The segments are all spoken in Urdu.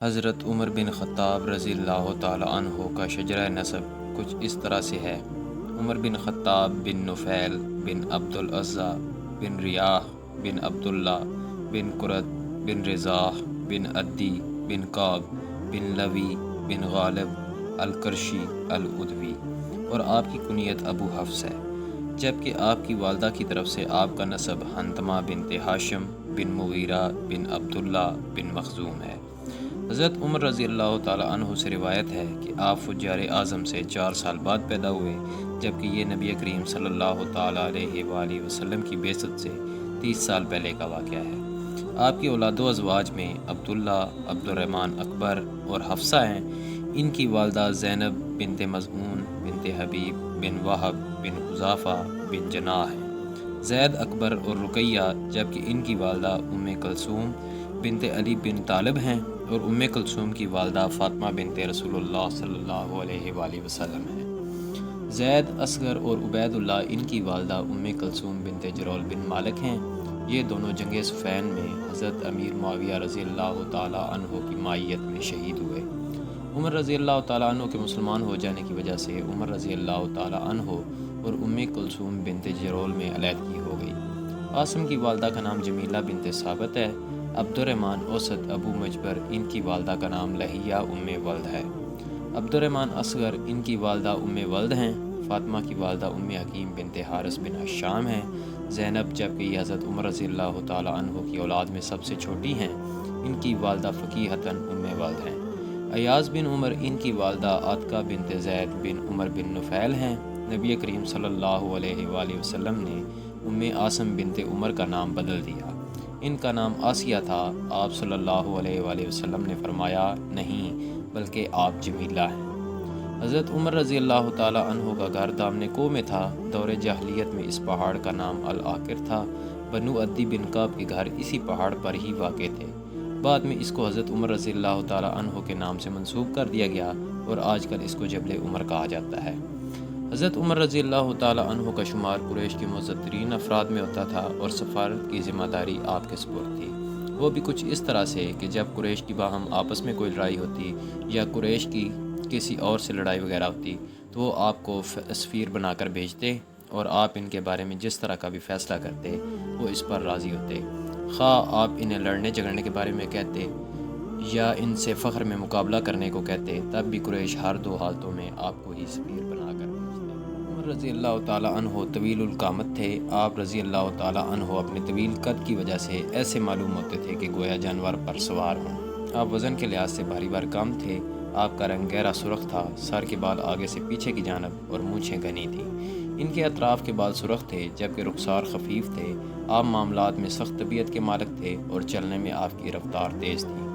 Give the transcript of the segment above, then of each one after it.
حضرت عمر بن خطاب رضی اللہ تعالی عنہ کا شجرہ نسب کچھ اس طرح سے ہے۔ عمر بن خطاب بن نفیل بن عبد العزیٰ بن ریاح بن عبداللہ بن قرۃ بن رزاح بن عدی بن کعب بن لوی بن غالب القرشی العدوی، اور آپ کی کنیت ابو حفص ہے، جبکہ آپ کی والدہ کی طرف سے آپ کا نسب حنتمہ بنت ہاشم بن مغیرہ بن عبداللہ بن مخزوم ہے۔ حضرت عمر رضی اللہ تعالیٰ عنہ سے روایت ہے کہ آپ فجار اعظم سے 4 سال بعد پیدا ہوئے، جبکہ یہ نبی کریم صلی اللہ تعالیٰ علیہ وآلہ وسلم کی بعثت سے 30 سال پہلے کا واقعہ ہے۔ آپ کی اولاد و ازواج میں عبداللہ، عبد الرحمن اکبر اور حفصہ ہیں۔ ان کی والدہ زینب بنت مظعون بنت حبیب بن وہب بن حذافہ بن جناح ہیں۔ زید اکبر اور رقیہ، جبکہ ان کی والدہ ام کلثوم بنت علی بن طالب ہیں، اور ام کلثوم کی والدہ فاطمہ بنت رسول اللہ صلی اللہ علیہ وآلہ وسلم ہیں۔ زید، اصغر اور عبید اللہ ان کی والدہ ام کلثوم بنت جرول بن مالک ہیں۔ یہ دونوں جنگ صفین میں حضرت امیر معاویہ رضی اللہ تعالیٰ عنہ کی معیت میں شہید ہوئے۔ عمر رضی اللہ تعالیٰ عنہ کے مسلمان ہو جانے کی وجہ سے عمر رضی اللہ تعالیٰ عنہ اور ام کلثوم بنت جرول میں علیحدگی ہو گئی۔ قاسم کی والدہ کا نام جمیلہ بنت ثابت ہے۔ عبد الرحمن اوسط ابو مجبر ان کی والدہ کا نام لہیہ ام ولد ہے۔ عبد الرحمن اصغر ان کی والدہ ام ولد ہیں۔ فاطمہ کی والدہ ام حکیم بنت حارث بن حشام ہیں۔ زینب، جبکہ یہ حضرت عمر رضی اللہ تعالیٰ عنہ کی اولاد میں سب سے چھوٹی ہیں، ان کی والدہ فقیہتاً ام ولد ہیں۔ ایاز بن عمر ان کی والدہ عاتقہ بنت زید بن عمر بن نفیل ہیں۔ نبی کریم صلی اللہ علیہ وآلہ وسلم نے ام عاصم بنت عمر کا نام بدل دیا۔ ان کا نام آسیہ تھا۔ آپ صلی اللہ علیہ وآلہ وسلم نے فرمایا، نہیں بلکہ آپ جمیلہ ہیں۔ حضرت عمر رضی اللہ تعالیٰ عنہ کا گھر دامن کو میں تھا۔ دور جاہلیت میں اس پہاڑ کا نام العاقر تھا۔ بنو عدی بن کعب کے گھر اسی پہاڑ پر ہی واقع تھے۔ بعد میں اس کو حضرت عمر رضی اللہ تعالیٰ عنہ کے نام سے منسوب کر دیا گیا، اور آج کل اس کو جبل عمر کہا جاتا ہے۔ حضرت عمر رضی اللہ تعالیٰ عنہ کا شمار قریش کے معزز ترین افراد میں ہوتا تھا، اور سفارت کی ذمہ داری آپ کے سپرد تھی۔ وہ بھی کچھ اس طرح سے کہ جب قریش کی باہم آپس میں کوئی لڑائی ہوتی یا قریش کی کسی اور سے لڑائی وغیرہ ہوتی تو وہ آپ کو سفیر بنا کر بھیجتے، اور آپ ان کے بارے میں جس طرح کا بھی فیصلہ کرتے وہ اس پر راضی ہوتے، خواہ آپ انہیں لڑنے جھگڑنے کے بارے میں کہتے یا ان سے فخر میں مقابلہ کرنے کو کہتے، تب بھی قریش ہر دو حالتوں میں آپ کو ہی سفیر بنا کر بھیجتے۔ عمر رضی اللہ تعالیٰ عنہ طویل القامت تھے۔ آپ رضی اللہ تعالیٰ عنہ اپنے طویل قد کی وجہ سے ایسے معلوم ہوتے تھے کہ گویا جانور پر سوار ہوں۔ آپ وزن کے لحاظ سے بھاری کام تھے۔ آپ کا رنگ گہرا سرخ تھا، سر کے بال آگے سے پیچھے کی جانب اور مونچھیں گھنی تھیں۔ ان کے اطراف کے بال سرخ تھے، جبکہ رخسار خفیف تھے۔ آپ معاملات میں سخت طبیعت کے مالک تھے، اور چلنے میں آپ کی رفتار تیز تھی۔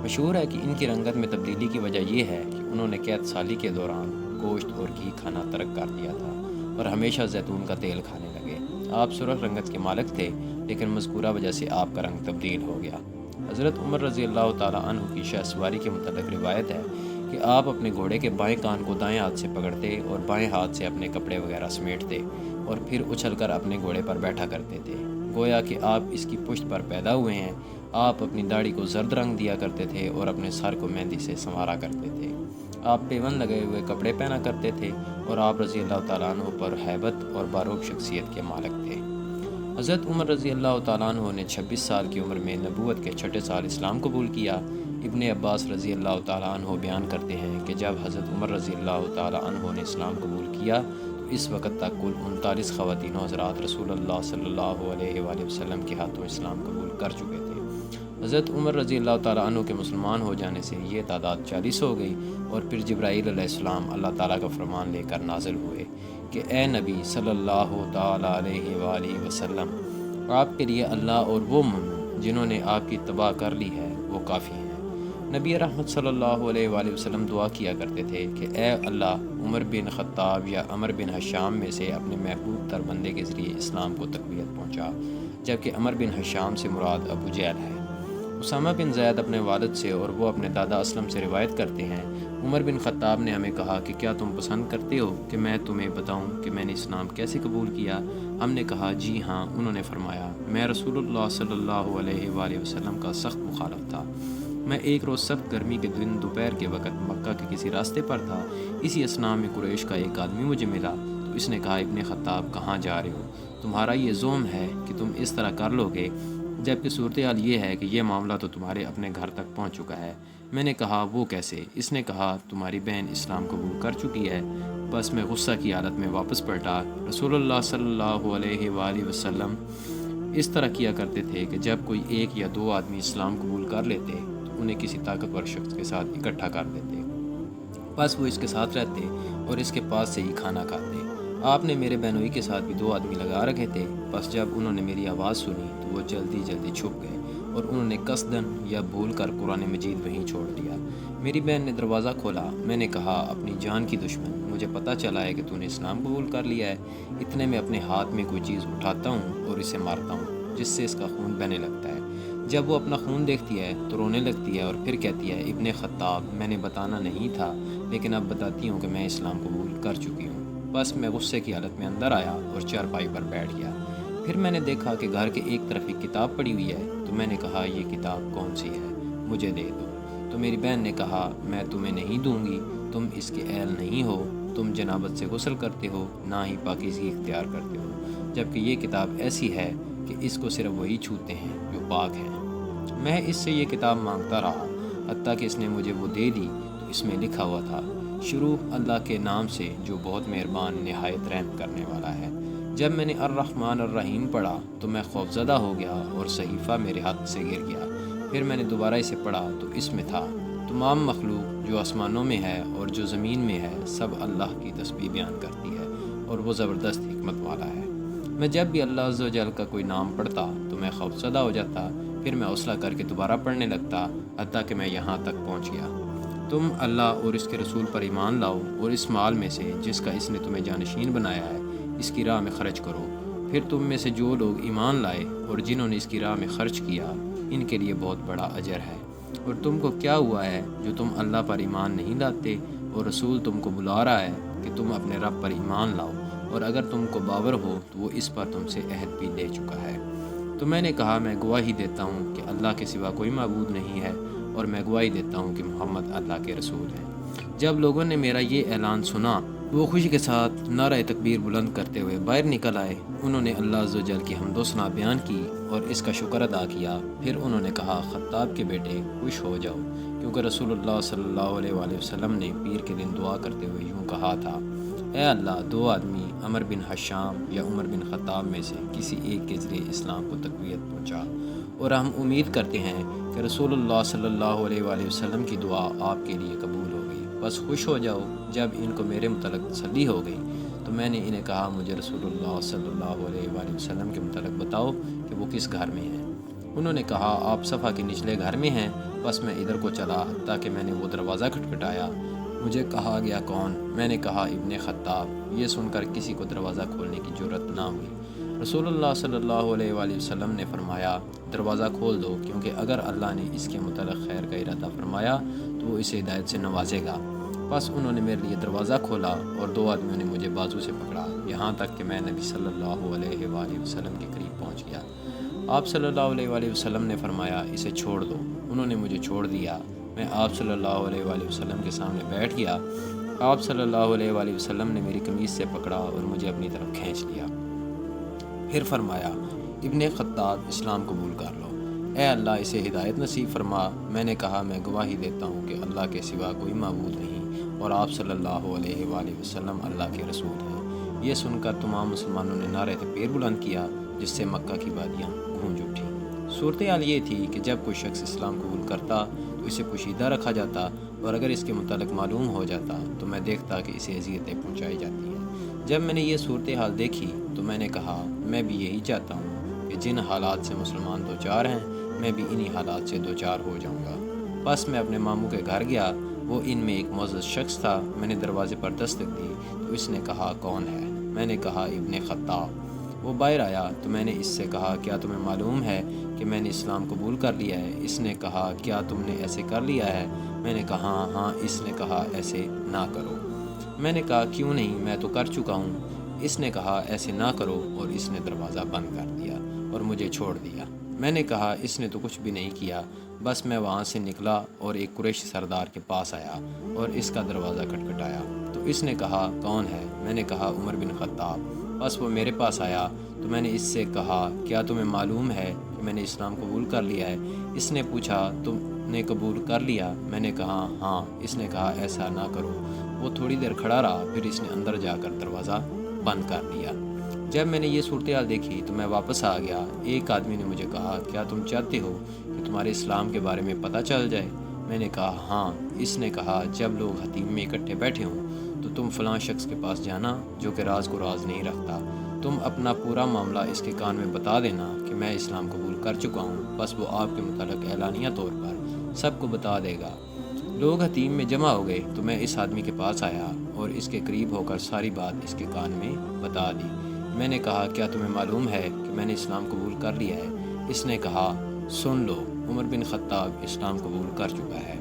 مشہور ہے کہ ان کی رنگت میں تبدیلی کی وجہ یہ ہے کہ انہوں نے قید سالی کے دوران گوشت اور گھی کھانا ترک کر دیا تھا، اور ہمیشہ زیتون کا تیل کھانے لگے۔ آپ سرخ رنگت کے مالک تھے، لیکن مذکورہ وجہ سے آپ کا رنگ تبدیل ہو گیا۔ حضرت عمر رضی اللہ تعالیٰ عنہ کی شہ سواری کے متعلق روایت ہے کہ آپ اپنے گھوڑے کے بائیں کان کو دائیں ہاتھ سے پکڑتے اور بائیں ہاتھ سے اپنے کپڑے وغیرہ سمیٹتے، اور پھر اچھل کر اپنے گھوڑے پر بیٹھا کرتے تھے، گویا کہ آپ اس کی پشت پر پیدا ہوئے ہیں۔ آپ اپنی داڑھی کو زرد رنگ دیا کرتے تھے اور اپنے سر کو مہندی سے سنوارا کرتے تھے۔ آپ پیون لگے ہوئے کپڑے پہنا کرتے تھے، اور آپ رضی اللہ تعالیٰ عنہ پر ہیبت اور باروق شخصیت کے مالک تھے۔ حضرت عمر رضی اللہ تعالیٰ عنہ نے 26 سال کی عمر میں نبوت کے چھٹے سال اسلام قبول کیا۔ ابن عباس رضی اللہ تعالیٰ عنہ بیان کرتے ہیں کہ جب حضرت عمر رضی اللہ تعالیٰ عنہ نے اسلام قبول کیا تو اس وقت تک کل 39 خواتین و حضرات رسول اللہ صلی اللہ علیہ وآلہ وسلم کے ہاتھوں اسلام قبول کر چکے تھے۔ حضرت عمر رضی اللہ تعالیٰ عنہ کے مسلمان ہو جانے سے یہ تعداد 40 ہو گئی، اور پھر جبرائیل علیہ السلام اللہ تعالیٰ کا فرمان لے کر نازل ہوئے کہ اے نبی صلی اللہ تعالیٰ علیہ وآلہ وسلم، آپ کے لیے اللہ اور وہ مومن جنہوں نے آپ کی اتباع کر لی ہے وہ کافی ہیں۔ نبی رحمت صلی اللہ علیہ وآلہ وسلم دعا کیا کرتے تھے کہ اے اللہ، عمر بن خطاب یا عمر بن حشام میں سے اپنے محبوب تر بندے کے ذریعے اسلام کو تقویت پہنچا، جبکہ عمر بن حشام سے مراد ابو جہل ہے۔ اسامہ بن زید اپنے والد سے اور وہ اپنے دادا اسلم سے روایت کرتے ہیں، عمر بن خطاب نے ہمیں کہا کہ کیا تم پسند کرتے ہو کہ میں تمہیں بتاؤں کہ میں نے اسلام کیسے قبول کیا؟ ہم نے کہا جی ہاں۔ انہوں نے فرمایا، میں رسول اللہ صلی اللہ علیہ وآلہ وسلم کا سخت مخالف تھا، میں ایک روز سخت گرمی کے دن دوپہر کے وقت مکہ کے کسی راستے پر تھا۔ اسی اثناء میں قریش کا ایک آدمی مجھے ملا تو اس نے کہا، ابن خطاب کہاں جا رہے ہو؟ تمہارا یہ زوم ہے کہ تم اس طرح کر لو گے، جبکہ صورتحال یہ ہے کہ یہ معاملہ تو تمہارے اپنے گھر تک پہنچ چکا ہے۔ میں نے کہا، وہ کیسے؟ اس نے کہا، تمہاری بہن اسلام قبول کر چکی ہے۔ بس میں غصہ کی حالت میں واپس پلٹا۔ رسول اللہ صلی اللہ علیہ وآلہ وسلم اس طرح کیا کرتے تھے کہ جب کوئی ایک یا دو آدمی اسلام قبول کر لیتے تو انہیں کسی طاقتور شخص کے ساتھ اکٹھا کر دیتے، بس وہ اس کے ساتھ رہتے اور اس کے پاس سے ہی کھانا کھاتے۔ آپ نے میرے بہنوئی کے ساتھ بھی 2 آدمی لگا رکھے تھے، بس جب انہوں نے میری آواز سنی تو وہ جلدی جلدی چھپ گئے اور انہوں نے قصداً یا بھول کر قرآن مجید وہیں چھوڑ دیا۔ میری بہن نے دروازہ کھولا۔ میں نے کہا، اپنی جان کی دشمن، مجھے پتہ چلا ہے کہ تو نے اسلام قبول کر لیا ہے۔ اتنے میں اپنے ہاتھ میں کوئی چیز اٹھاتا ہوں اور اسے مارتا ہوں، جس سے اس کا خون بہنے لگتا ہے۔ جب وہ اپنا خون دیکھتی ہے تو رونے لگتی ہے اور پھر کہتی ہے، ابن خطاب، میں نے بتانا نہیں تھا، لیکن اب بتاتی ہوں کہ میں اسلام قبول کر چکی ہوں۔ بس میں غصے کی حالت میں اندر آیا اور چارپائی پر بیٹھ گیا۔ پھر میں نے دیکھا کہ گھر کے ایک طرف ایک کتاب پڑی ہوئی ہے، تو میں نے کہا، یہ کتاب کون سی ہے؟ مجھے دے دو۔ تو میری بہن نے کہا، میں تمہیں نہیں دوں گی، تم اس کے اہل نہیں ہو، تم جنابت سے غسل کرتے ہو، نہ ہی پاکیزگی اختیار کرتے ہو، جبکہ یہ کتاب ایسی ہے کہ اس کو صرف وہی چھوتے ہیں جو پاک ہیں۔ میں اس سے یہ کتاب مانگتا رہا، حتیٰ کہ اس نے مجھے وہ دے دی تو اس میں لکھا ہوا تھا، شروع اللہ کے نام سے جو بہت مہربان نہایت رحم کرنے والا ہے۔ جب میں نے الرحمن الرحیم پڑھا تو میں خوفزدہ ہو گیا اور صحیفہ میرے ہاتھ سے گر گیا۔ پھر میں نے دوبارہ اسے پڑھا تو اس میں تھا، تمام مخلوق جو آسمانوں میں ہے اور جو زمین میں ہے سب اللہ کی تسبیح بیان کرتی ہے اور وہ زبردست حکمت والا ہے۔ میں جب بھی اللہ عز و جل کا کوئی نام پڑھتا تو میں خوفزدہ ہو جاتا، پھر میں حوصلہ کر کے دوبارہ پڑھنے لگتا، حتیٰ کہ میں یہاں تک پہنچ گیا، تم اللہ اور اس کے رسول پر ایمان لاؤ اور اس مال میں سے جس کا اس نے تمہیں جانشین بنایا ہے اس کی راہ میں خرچ کرو۔ پھر تم میں سے جو لوگ ایمان لائے اور جنہوں نے اس کی راہ میں خرچ کیا، ان کے لیے بہت بڑا اجر ہے۔ اور تم کو کیا ہوا ہے جو تم اللہ پر ایمان نہیں لاتے اور رسول تم کو بلا رہا ہے کہ تم اپنے رب پر ایمان لاؤ، اور اگر تم کو باور ہو تو وہ اس پر تم سے عہد بھی لے چکا ہے۔ تو میں نے کہا، میں گواہی دیتا ہوں کہ اللہ کے سوا کوئی معبود نہیں ہے، اور میں گواہی دیتا ہوں کہ محمد اللہ کے رسول ہیں۔ جب لوگوں نے میرا یہ اعلان سنا وہ خوشی کے ساتھ نعرہ تکبیر بلند کرتے ہوئے باہر نکل آئے۔ انہوں نے اللہ عز و جل کی حمد و ثنا بیان کی اور اس کا شکر ادا کیا۔ پھر انہوں نے کہا، خطاب کے بیٹے خوش ہو جاؤ، کیونکہ رسول اللہ صلی اللہ علیہ وآلہ وسلم نے پیر کے دن دعا کرتے ہوئے یوں کہا تھا، اے اللہ، 2 آدمی عمر بن حشام یا عمر بن خطاب میں سے کسی ایک کے ذریعے اسلام کو تقویت پہنچا، اور ہم امید کرتے ہیں کہ رسول اللہ صلی اللہ علیہ وآلہ وسلم کی دعا آپ کے لیے قبول ہو گئی۔ بس خوش ہو جاؤ۔ جب ان کو میرے متعلق تسلی ہو گئی تو میں نے انہیں کہا، مجھے رسول اللہ صلی اللہ علیہ وآلہ وسلم کے متعلق بتاؤ کہ وہ کس گھر میں ہیں۔ انہوں نے کہا، آپ صفا کے نچلے گھر میں ہیں۔ بس میں ادھر کو چلا تاکہ میں نے وہ دروازہ کھٹکھٹایا۔ مجھے کہا گیا، کون؟ میں نے کہا، ابن خطاب۔ یہ سن کر کسی کو دروازہ کھولنے کی جرأت نہ ہوئی۔ رسول اللہ صلی اللہ علیہ وآلہ وسلم نے فرمایا، دروازہ کھول دو، کیونکہ اگر اللہ نے اس کے متعلق خیر کا ارادہ فرمایا تو وہ اسے ہدایت سے نوازے گا۔ بس انہوں نے میرے لیے دروازہ کھولا اور 2 آدمیوں نے مجھے بازو سے پکڑا، یہاں تک کہ میں نبی صلی اللہ علیہ وآلہ وسلم کے قریب پہنچ گیا۔ آپ صلی اللہ علیہ وآلہ وسلم نے فرمایا، اسے چھوڑ دو۔ انہوں نے مجھے چھوڑ دیا۔ میں آپ صلی اللہ علیہ وآلہ وسلم کے سامنے بیٹھ گیا۔ آپ صلی اللہ علیہ وآلہ وسلم نے میری قمیض سے پکڑا اور مجھے اپنی طرف کھینچ لیا۔ پھر فرمایا، ابن خطاب، اسلام قبول کر لو، اے اللہ اسے ہدایت نصیب فرما۔ میں نے کہا، میں گواہی دیتا ہوں کہ اللہ کے سوا کوئی معبود نہیں اور آپ صلی اللہ علیہ وآلہ وسلم اللہ کے رسول ہیں۔ یہ سن کر تمام مسلمانوں نے نعرہ تکبیر بلند کیا، جس سے مکہ کی وادیاں گونج اٹھیں۔ صورتحال یہ تھی کہ جب کوئی شخص اسلام قبول کرتا تو اسے پوشیدہ رکھا جاتا، اور اگر اس کے متعلق معلوم ہو جاتا تو میں دیکھتا کہ اسے اذیتیں پہنچائی جاتی ہیں۔ جب میں نے یہ صورتحال دیکھی تو میں نے کہا، میں بھی یہی چاہتا ہوں کہ جن حالات سے مسلمان دوچار ہیں میں بھی انہی حالات سے دوچار ہو جاؤں گا۔ بس میں اپنے ماموں کے گھر گیا۔ وہ ان میں ایک معزز شخص تھا۔ میں نے دروازے پر دستک دی تو اس نے کہا، کون ہے؟ میں نے کہا، ابن خطاب۔ وہ باہر آیا تو میں نے اس سے کہا، کیا تمہیں معلوم ہے کہ میں نے اسلام قبول کر لیا ہے؟ اس نے کہا، کیا تم نے ایسے کر لیا ہے؟ میں نے کہا، ہاں۔ اس نے کہا، ایسے نہ کرو۔ میں نے کہا، کیوں نہیں؟ میں تو کر چکا ہوں۔ اس نے کہا، ایسے نہ کرو، اور اس نے دروازہ بند کر دیا اور مجھے چھوڑ دیا۔ میں نے کہا اس نے تو کچھ بھی نہیں کیا، بس میں وہاں سے نکلا اور ایک قریشی سردار کے پاس آیا اور اس کا دروازہ کھٹکھٹایا تو اس نے کہا کون ہے؟ میں نے کہا عمر بن خطاب۔ بس وہ میرے پاس آیا تو میں نے اس سے کہا کیا تمہیں معلوم ہے کہ میں نے اسلام قبول کر لیا ہے؟ اس نے پوچھا تم نے قبول کر لیا؟ میں نے کہا ہاں۔ اس نے کہا ایسا نہ کرو۔ وہ تھوڑی دیر کھڑا رہا، پھر اس نے اندر جا کر دروازہ بند کر لیا۔ جب میں نے یہ صورتحال دیکھی تو میں واپس آ گیا۔ ایک آدمی نے مجھے کہا کیا تم چاہتے ہو کہ تمہارے اسلام کے بارے میں پتہ چل جائے؟ میں نے کہا ہاں۔ اس نے کہا جب لوگ حتیم میں اکٹھے بیٹھے ہوں تو تم فلاں شخص کے پاس جانا جو کہ راز کو راز نہیں رکھتا، تم اپنا پورا معاملہ اس کے کان میں بتا دینا کہ میں اسلام قبول کر چکا ہوں، بس وہ آپ کے متعلق اعلانیہ طور پر سب کو بتا دے گا۔ لوگ حتیم میں جمع ہو گئے تو میں اس آدمی کے پاس آیا اور اس کے قریب ہو کر ساری بات اس کے کان میں بتا دی۔ میں نے کہا کیا تمہیں معلوم ہے کہ میں نے اسلام قبول کر لیا ہے؟ اس نے کہا سن لو، عمر بن خطاب اسلام قبول کر چکا ہے۔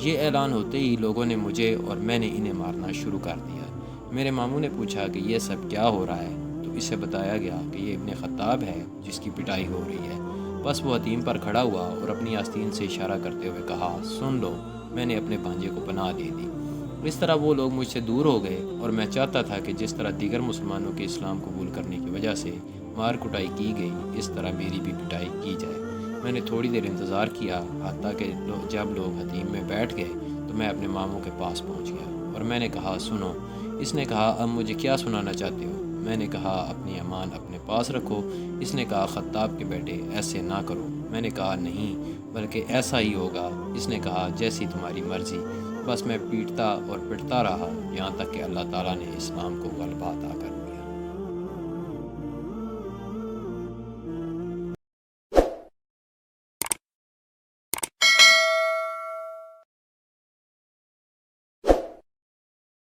یہ اعلان ہوتے ہی لوگوں نے مجھے اور میں نے انہیں مارنا شروع کر دیا۔ میرے ماموں نے پوچھا کہ یہ سب کیا ہو رہا ہے تو اسے بتایا گیا کہ یہ ابن خطاب ہے جس کی پٹائی ہو رہی ہے۔ بس وہ حتیم پر کھڑا ہوا اور اپنی آستین سے اشارہ کرتے ہوئے کہا سن لو، میں نے اپنے بھانجے کو پناہ دے دی۔ اس طرح وہ لوگ مجھ سے دور ہو گئے اور میں چاہتا تھا کہ جس طرح دیگر مسلمانوں کے اسلام قبول کرنے کی وجہ سے مار کٹائی کی گئی، اس طرح میری بھی پٹائی کی جائے۔ میں نے تھوڑی دیر انتظار کیا، حتیٰ کہ جب لوگ حتیم میں بیٹھ گئے تو میں اپنے ماموں کے پاس پہنچ گیا اور میں نے کہا سنو۔ اس نے کہا اب مجھے کیا سنانا چاہتے ہو؟ میں نے کہا اپنی امان اپنے پاس رکھو۔ اس نے کہا خطاب کے بیٹے ایسے نہ کرو۔ میں نے کہا نہیں، بلکہ ایسا ہی ہوگا۔ اس نے کہا جیسی تمہاری مرضی۔ بس میں پیٹتا اور پٹتا رہا یہاں تک کہ اللہ تعالیٰ نے اسلام کو غلبہ عطا کر